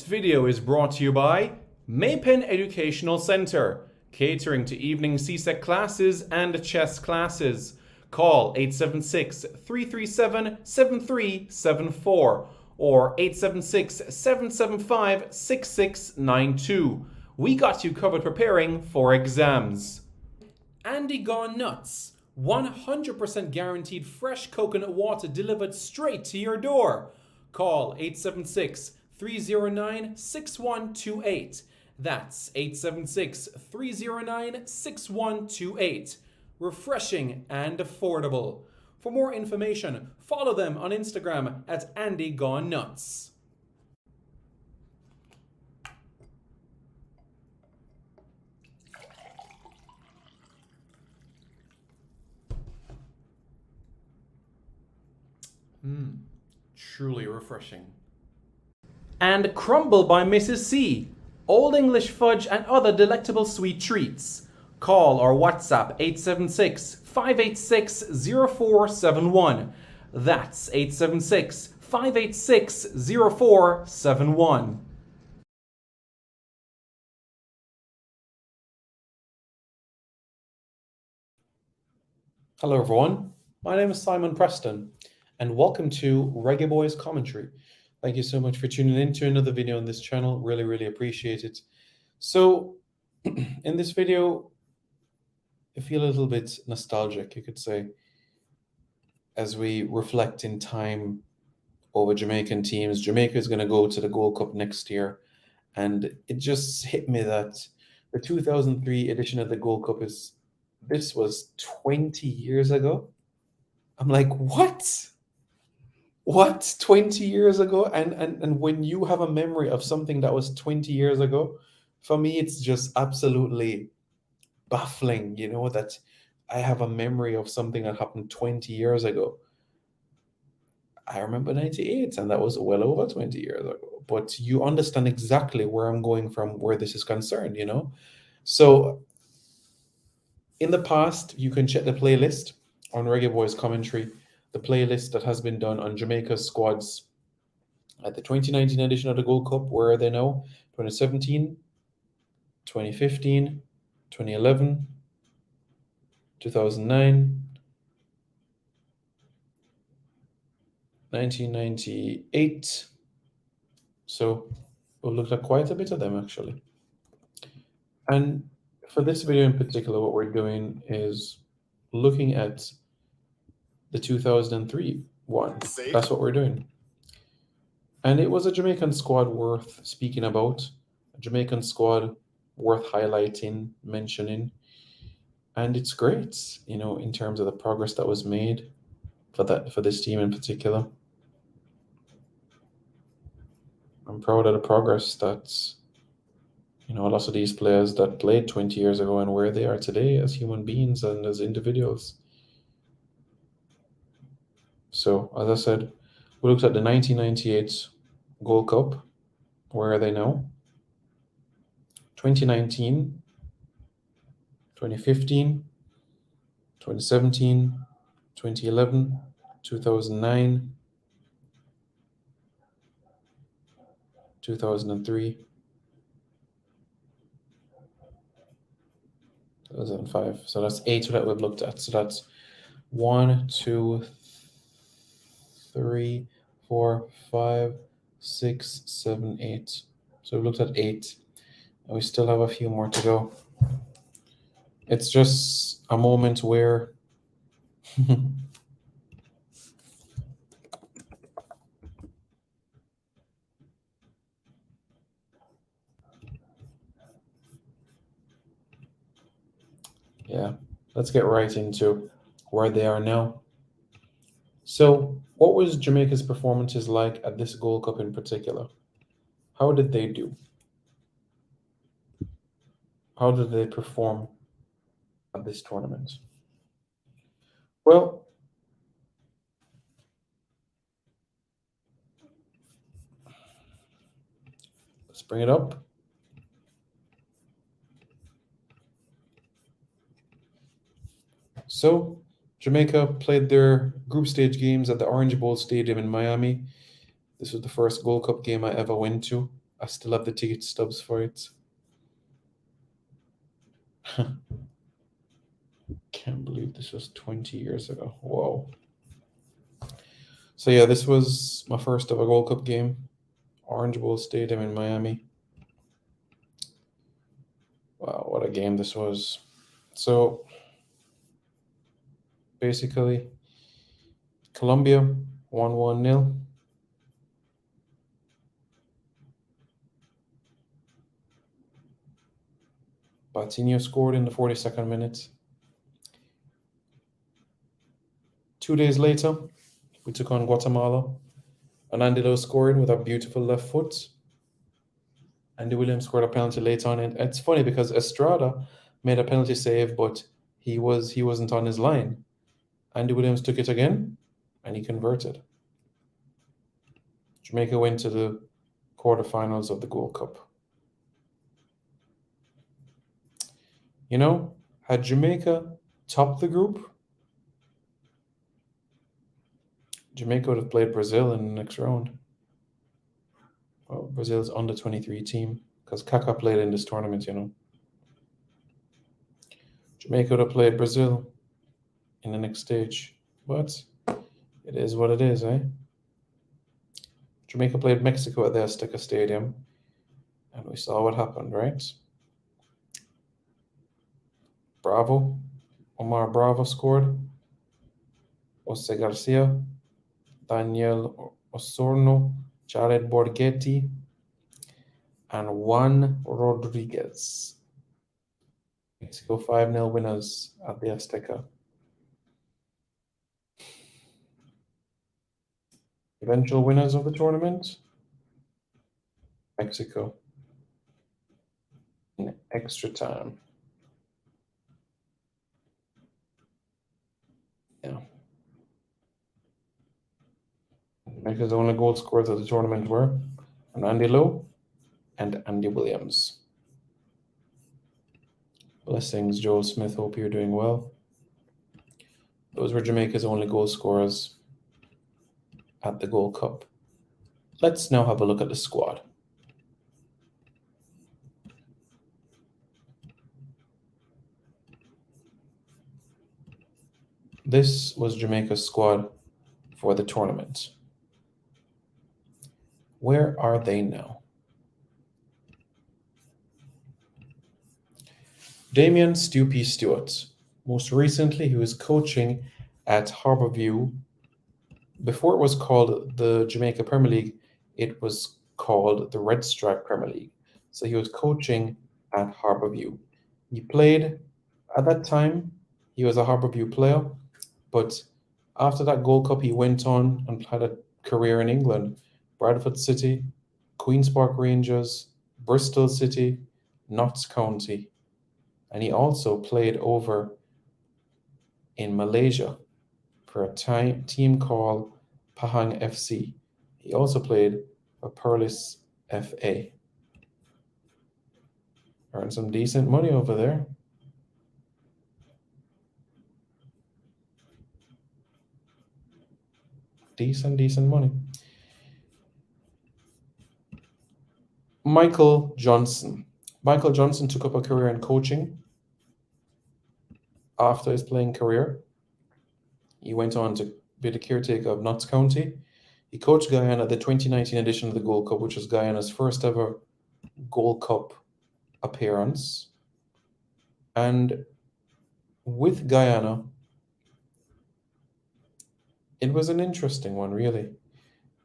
video is brought to you by Maypen Educational Centre, catering to evening CSEC classes and chess classes. Call 876-337-7374 or 876-775-6692. We got you covered preparing for exams. Andy Gone Nuts. 100% guaranteed fresh coconut water delivered straight to your door. Call 876-309-6128. That's 876-309-6128. Refreshing and affordable. For more information, follow them on Instagram at Andy Gone Nuts. Truly refreshing. And Crumble by Mrs. C. Old English fudge and other delectable sweet treats. Call or WhatsApp 876-586-0471. That's 876-586-0471. Hello everyone, my name is Simon Preston and welcome to Reggaeboyz Commentary. Thank you so much for tuning in to another video on this channel. Really appreciate it. So in this video, I feel a little bit nostalgic, you could say, as we reflect in time over Jamaican teams. Jamaica is going to go to the Gold Cup next year, and it just hit me that the 2003 edition of the Gold Cup this was 20 years ago. I'm like, what? 20 years ago? And when you have a memory of something that was 20 years ago, for me, it's just absolutely baffling, that I have a memory of something that happened 20 years ago. I remember 98, and that was well over 20 years ago. But you understand exactly where I'm going from, where this is concerned, So in the past, you can check the playlist on Reggaeboyz Commentary, the playlist that has been done on Jamaica's squads at the 2019 edition of the Gold Cup. Where are they now? 2017, 2015, 2011, 2009, 1998. So we've looked at quite a bit of them, actually. And for this video in particular, what we're doing is looking at the 2003 one. That's what we're doing. And it was a Jamaican squad worth speaking about, a Jamaican squad worth highlighting, mentioning. And it's great, in terms of the progress that was made for this team in particular. I'm proud of the progress that's, a lot of these players that played 20 years ago and where they are today as human beings and as individuals. So, as I said, we looked at the 1998 Gold Cup. Where are they now? 2019, 2015, 2017, 2011, 2009, 2003, 2005. So that's 8 that we've looked at. So that's 1, 2, 3, 4, 5, 6, 7, 8. So we've looked at 8. And we still have a few more to go. It's just a moment where yeah, let's get right into where they are now. So what was Jamaica's performances like at this Gold Cup in particular? How did they do? How did they perform at this tournament? Well, let's bring it up. So Jamaica played their group stage games at the Orange Bowl Stadium in Miami. This was the first Gold Cup game I ever went to. I still have the ticket stubs for it. Can't believe this was 20 years ago. Whoa. So yeah, this was my first ever Gold Cup game. Orange Bowl Stadium in Miami. Wow, what a game this was. So basically, Colombia won 1-0. Batinho scored in the 42nd minute. 2 days later, we took on Guatemala. And Andilo scored with a beautiful left foot. Andy Williams scored a penalty late on. And it's funny because Estrada made a penalty save, but he wasn't on his line. Andy Williams took it again, and he converted. Jamaica went to the quarterfinals of the Gold Cup. You know, had Jamaica topped the group, Jamaica would have played Brazil in the next round. Well, Brazil's under 23 team because Kaká played in this tournament, you know. Jamaica would have played Brazil in the next stage, but it is what it is, eh? Jamaica played Mexico at the Azteca Stadium, and we saw what happened, right? Bravo. Omar Bravo scored. Jose Garcia, Daniel Osorno, Jared Borghetti, and Juan Rodriguez. Mexico 5-0 winners at the Azteca. Eventual winners of the tournament, Mexico in extra time. Yeah. Mexico's only goal scorers of the tournament were Andy Lowe and Andy Williams. Blessings, Joel Smith. Hope you're doing well. Those were Jamaica's only goal scorers at the Gold Cup. Let's now have a look at the squad. This was Jamaica's squad for the tournament. Where are they now? Damian Stoopy Stewart. Most recently, he was coaching at Harborview. Before it was called the Jamaica Premier League, it was called the Red Stripe Premier League. So he was coaching at Harborview. He played, at that time, he was a Harborview player, but after that Gold Cup, he went on and had a career in England. Bradford City, Queen's Park Rangers, Bristol City, Notts County. And he also played over in Malaysia for a team called Pahang FC. He also played for Perlis FA. Earned some decent money over there. Decent money. Michael Johnson. Michael Johnson took up a career in coaching after his playing career. He went on to be the caretaker of Notts County. He coached Guyana at the 2019 edition of the Gold Cup, which was Guyana's first ever Gold Cup appearance. And with Guyana, it was an interesting one, really,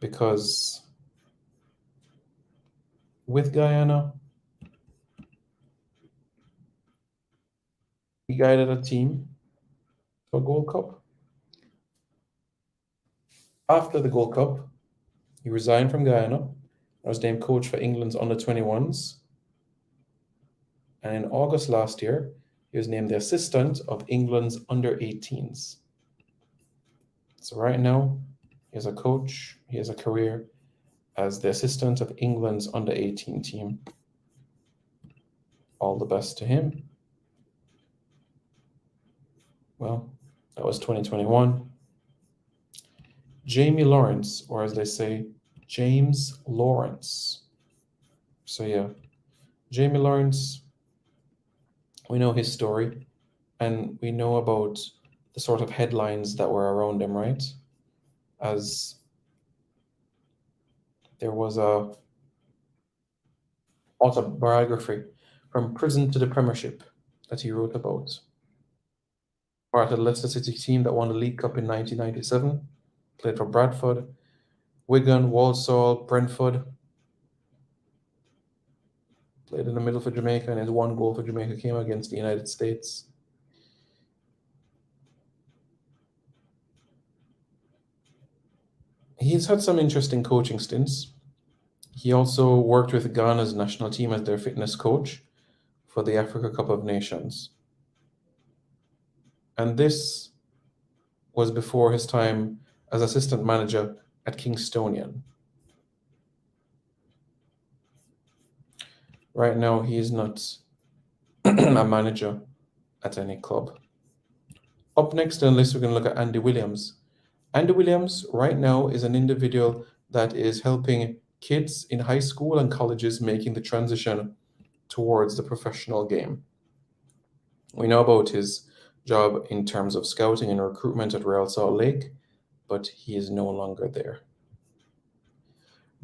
because with Guyana, he guided a team to a Gold Cup. After the Gold Cup, he resigned from Guyana and was named coach for England's under-21s. And in August last year, he was named the assistant of England's under-18s. So right now, he is a coach. He has a career as the assistant of England's under-18 team. All the best to him. Well, that was 2021. Jamie Lawrence, or as they say, James Lawrence. So yeah, Jamie Lawrence, we know his story and we know about the sort of headlines that were around him, right? As there was a autobiography from prison to the Premiership that he wrote about. Part of the Leicester City team that won the League Cup in 1997, played for Bradford, Wigan, Walsall, Brentford. Played in the middle for Jamaica, and his one goal for Jamaica came against the United States. He's had some interesting coaching stints. He also worked with Ghana's national team as their fitness coach for the Africa Cup of Nations. And this was before his time as assistant manager at Kingstonian. Right now, he is not a manager at any club. Up next on the list, we're going to look at Andy Williams. Andy Williams, right now, is an individual that is helping kids in high school and colleges making the transition towards the professional game. We know about his job in terms of scouting and recruitment at Real Salt Lake, but he is no longer there.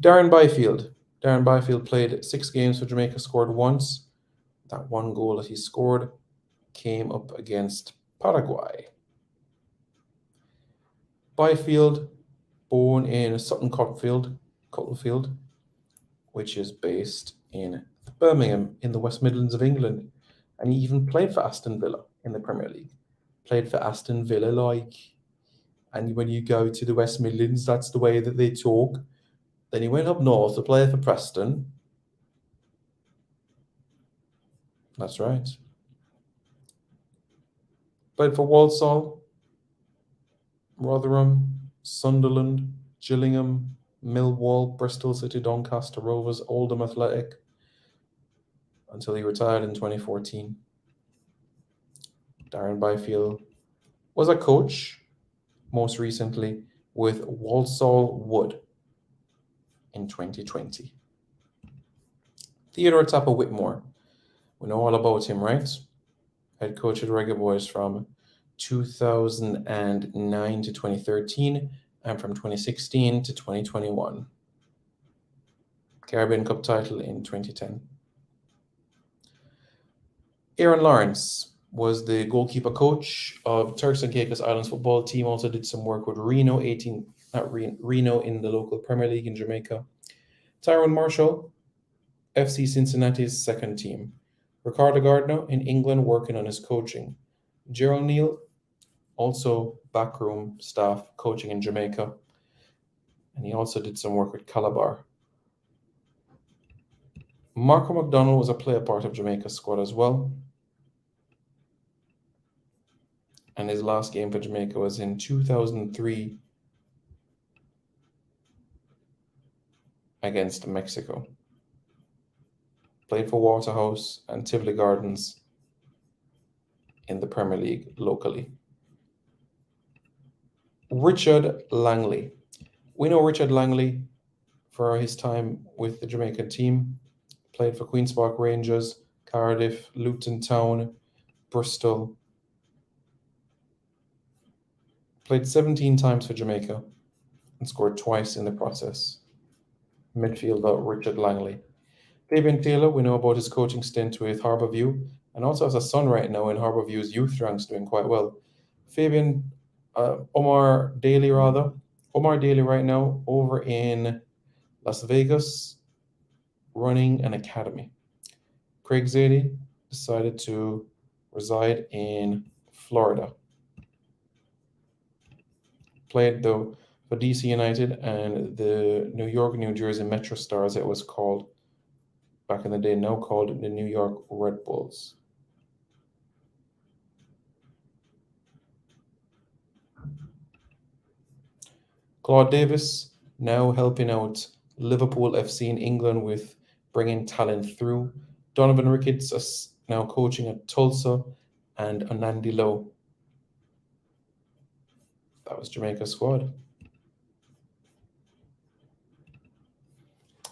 Darren Byfield. Darren Byfield played 6 games for Jamaica, scored once. That one goal that he scored came up against Paraguay. Byfield, born in Sutton Coldfield, which is based in Birmingham in the West Midlands of England. And he even played for Aston Villa in the Premier League. Played for Aston Villa, and when you go to the West Midlands, that's the way that they talk. Then he went up north to play for Preston. That's right. Played for Walsall, Rotherham, Sunderland, Gillingham, Millwall, Bristol City, Doncaster Rovers, Oldham Athletic, until he retired in 2014. Darren Byfield was a coach, most recently with Walsall Wood in 2020. Theodore Tapper Whitmore. We know all about him, right? Head coach at Reggae Boyz from 2009 to 2013 and from 2016 to 2021. Caribbean Cup title in 2010. Aaron Lawrence was the goalkeeper coach of Turks and Caicos Islands football team. Also did some work with Reno in the local Premier League in Jamaica. Tyrone Marshall, FC Cincinnati's second team. Ricardo Gardner in England working on his coaching. Gerald Neal, also backroom staff coaching in Jamaica. And he also did some work with Calabar. Marco McDonald was a player part of Jamaica's squad as well. And his last game for Jamaica was in 2003 against Mexico. Played for Waterhouse and Tivoli Gardens in the Premier League locally. Richard Langley. We know Richard Langley for his time with the Jamaican team. Played for Queen's Park Rangers, Cardiff, Luton Town, Bristol. Played 17 times for Jamaica and scored twice in the process. Midfielder Richard Langley. Fabian Taylor, we know about his coaching stint with Harbourview and also has a son right now in Harbourview's youth ranks doing quite well. Omar Daly right now over in Las Vegas running an academy. Craig Zadie decided to reside in Florida. Played though for DC United and the New York, New Jersey Metro Stars, it was called back in the day, now called the New York Red Bulls. Claude Davis now helping out Liverpool FC in England with bringing talent through. Donovan Ricketts is now coaching at Tulsa and Anandi Lowe. That was Jamaica's squad.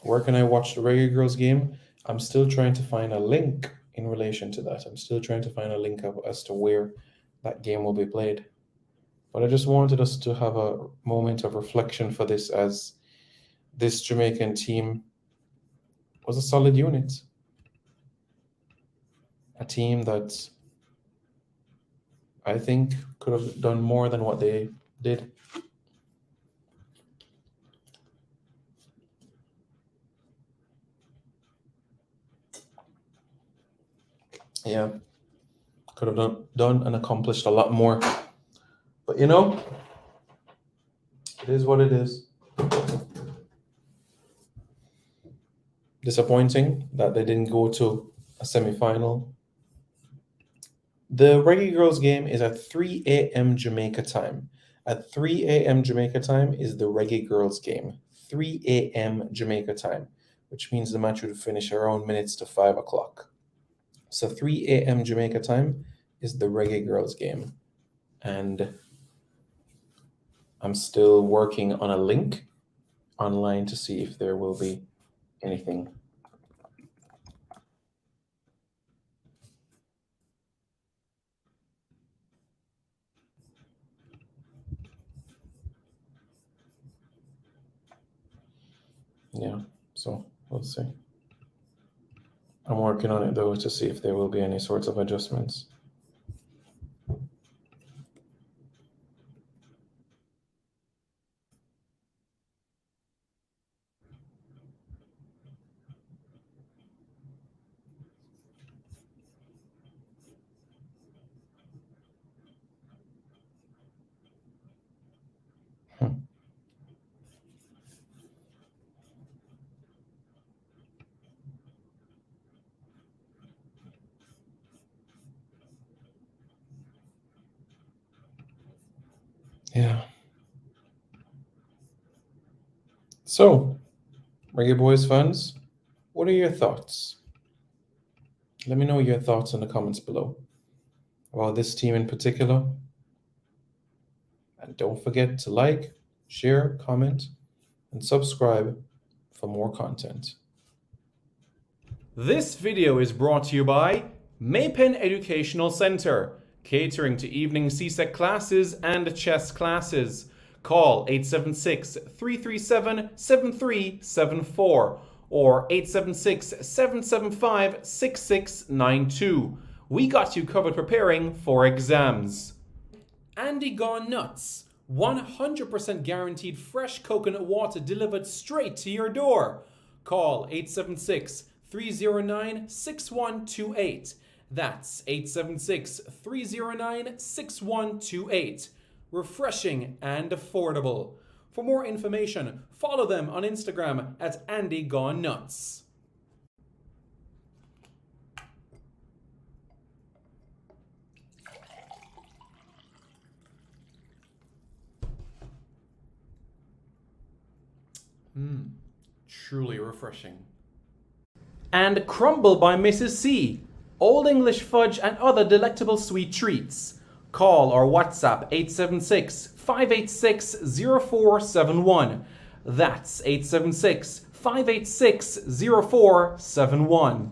Where can I watch the Reggae Girls game? I'm still trying to find a link in relation to that. I'm still trying to find a link as to where that game will be played. But I just wanted us to have a moment of reflection for this, as this Jamaican team was a solid unit. A team that I think could have done more than what they did. Yeah, could have done and accomplished a lot more. But you know, it is what it is. Disappointing that they didn't go to a semi-final. The Reggae Girls game is at 3 a.m. Jamaica time. At 3 a.m. Jamaica time is the Reggae Girls game. 3 a.m. Jamaica time, which means the match would finish around minutes to 5 o'clock. So 3 a.m. Jamaica time is the Reggae Girls game. And I'm still working on a link online to see if there will be anything. Yeah, so we'll see. I'm working on it though to see if there will be any sorts of adjustments. Yeah. So, Reggae Boyz fans, what are your thoughts? Let me know your thoughts in the comments below about this team in particular. And don't forget to like, share, comment, and subscribe for more content. This video is brought to you by Maypen Educational Center, catering to evening CSEC classes and chess classes. Call 876-337-7374 or 876-775-6692. We got you covered preparing for exams. Andy Gone Nuts, 100% guaranteed fresh coconut water delivered straight to your door. Call 876-309-6128. That's 876-309-6128. Refreshing and affordable. For more information, follow them on Instagram at Andy Gone Nuts. Truly refreshing. And Crumble by Mrs. C. Old English fudge and other delectable sweet treats. Call or WhatsApp 876-586-0471. That's 876-586-0471.